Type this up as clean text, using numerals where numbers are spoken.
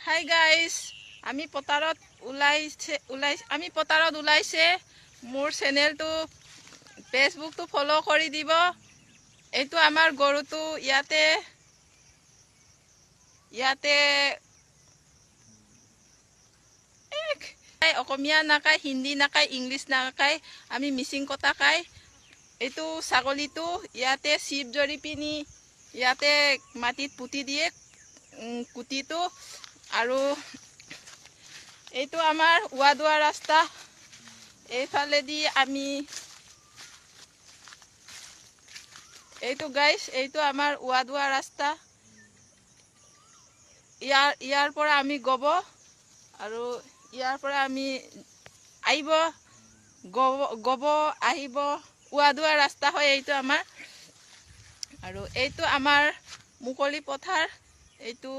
Hi guys, আমি পথাৰত ওলাইছে মোৰ চেনেলটো ফেচবুকটো ফলো কৰি দিব। এইটো আমাৰ গৰুটো ইয়াতে অসমীয়া নাখায়, হিন্দী নাখায়, ইংলিছ নাখায়, আমি মিচিং কথা খাই। এইটো ছাগলীটো ইয়াতে চিপ জৰি পিনি ইয়াতে মাটিত পুতি দিয়ে কুটিটো। আৰু এইটো আমাৰ ৱাদুৱা ৰাস্তা। এইফালেদি আমি এইটো গাইছ, এইটো আমাৰ ৱাদুৱা ৰাস্তা। ইয়াৰ পৰা আমি গব আৰু ইয়াৰ পৰা আমি আহিব গব আহিব ৱাদুৱা ৰাস্তা হয় এইটো আমাৰ। আৰু এইটো আমাৰ মুকলি পথাৰ। এইটো